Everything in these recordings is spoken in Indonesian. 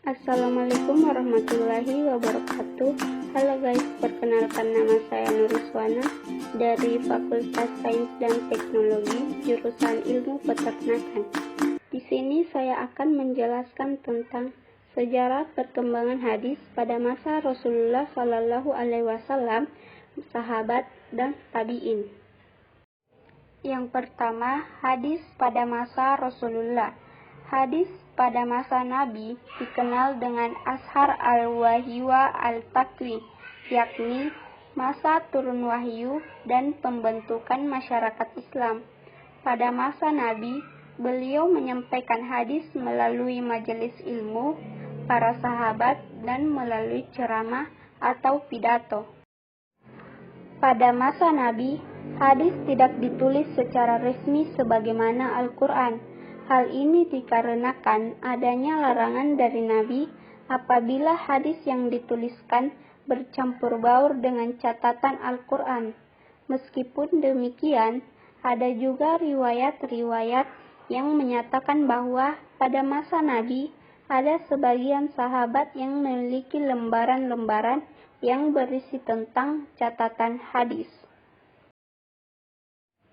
Assalamualaikum warahmatullahi wabarakatuh. Halo guys, perkenalkan nama saya Nuriswana dari Fakultas Sains dan Teknologi, jurusan Ilmu Peternakan. Di sini saya akan menjelaskan tentang sejarah perkembangan hadis pada masa Rasulullah Shallallahu Alaihi Wasallam, sahabat dan tabiin. Yang pertama, hadis pada masa Rasulullah. Hadis pada masa Nabi dikenal dengan Ashar al-Wahyi al-Takwi, yakni masa turun wahyu dan pembentukan masyarakat Islam. Pada masa Nabi, beliau menyampaikan hadis melalui majelis ilmu, para sahabat, dan melalui ceramah atau pidato. Pada masa Nabi, hadis tidak ditulis secara resmi sebagaimana Al-Quran. Hal ini dikarenakan adanya larangan dari Nabi apabila hadis yang dituliskan bercampur baur dengan catatan Al-Quran. Meskipun demikian, ada juga riwayat-riwayat yang menyatakan bahwa pada masa Nabi ada sebagian sahabat yang memiliki lembaran-lembaran yang berisi tentang catatan hadis.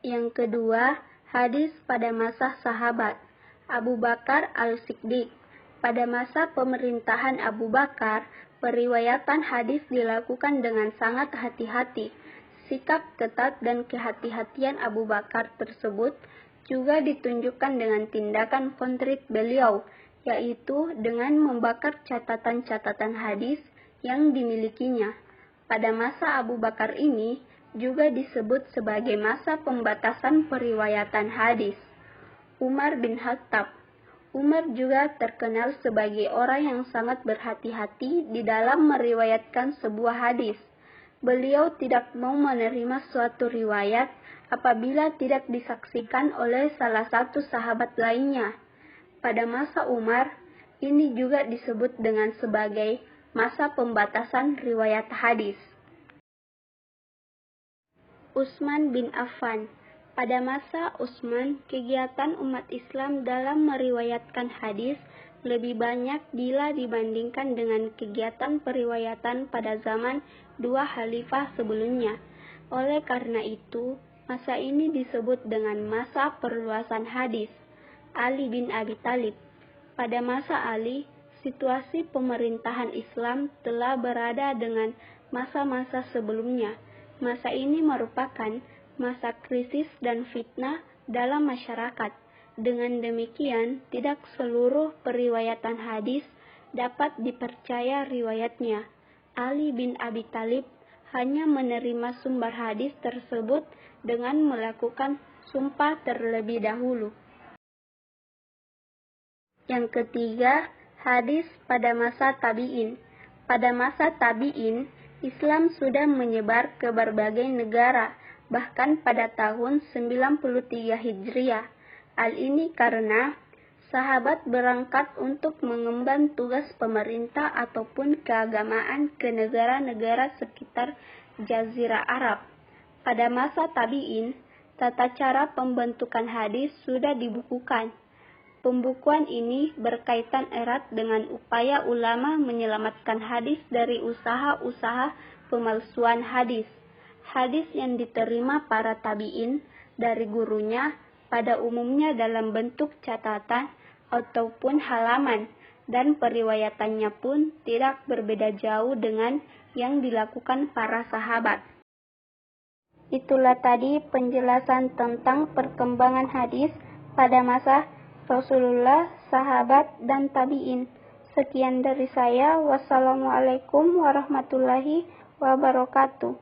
Yang kedua, hadis pada masa sahabat. Abu Bakar Al-Siddiq. Pada masa pemerintahan Abu Bakar, periwayatan hadis dilakukan dengan sangat hati-hati. Sikap ketat dan kehati-hatian Abu Bakar tersebut juga ditunjukkan dengan tindakan konkret beliau, yaitu dengan membakar catatan-catatan hadis yang dimilikinya. Pada masa Abu Bakar ini juga disebut sebagai masa pembatasan periwayatan hadis. Umar bin Khattab. Umar juga terkenal sebagai orang yang sangat berhati-hati di dalam meriwayatkan sebuah hadis. Beliau tidak mau menerima suatu riwayat apabila tidak disaksikan oleh salah satu sahabat lainnya. Pada masa Umar, ini juga disebut dengan sebagai masa pembatasan riwayat hadis. Utsman bin Affan. Pada masa Utsman, kegiatan umat Islam dalam meriwayatkan hadis lebih banyak bila dibandingkan dengan kegiatan periwayatan pada zaman dua khalifah sebelumnya. Oleh karena itu, masa ini disebut dengan masa perluasan hadis. Ali bin Abi Thalib. Pada masa Ali, situasi pemerintahan Islam telah berada dengan masa-masa sebelumnya. Masa ini merupakan masa krisis dan fitnah dalam masyarakat. Dengan demikian, tidak seluruh periwayatan hadis dapat dipercaya riwayatnya. Ali bin Abi Thalib hanya menerima sumber hadis tersebut dengan melakukan sumpah terlebih dahulu. Yang ketiga, hadis pada masa tabi'in. Pada masa tabi'in, Islam sudah menyebar ke berbagai negara, bahkan pada tahun 93 Hijriah. Hal ini karena sahabat berangkat untuk mengemban tugas pemerintah ataupun keagamaan ke negara-negara sekitar Jazirah Arab. Pada masa tabi'in, tata cara pembentukan hadis sudah dibukukan. Pembukuan ini berkaitan erat dengan upaya ulama menyelamatkan hadis dari usaha-usaha pemalsuan hadis. Hadis yang diterima para tabi'in dari gurunya pada umumnya dalam bentuk catatan ataupun halaman, dan periwayatannya pun tidak berbeda jauh dengan yang dilakukan para sahabat. Itulah tadi penjelasan tentang perkembangan hadis pada masa Rasulullah, sahabat, dan tabi'in. Sekian dari saya. Wassalamualaikum warahmatullahi wabarakatuh.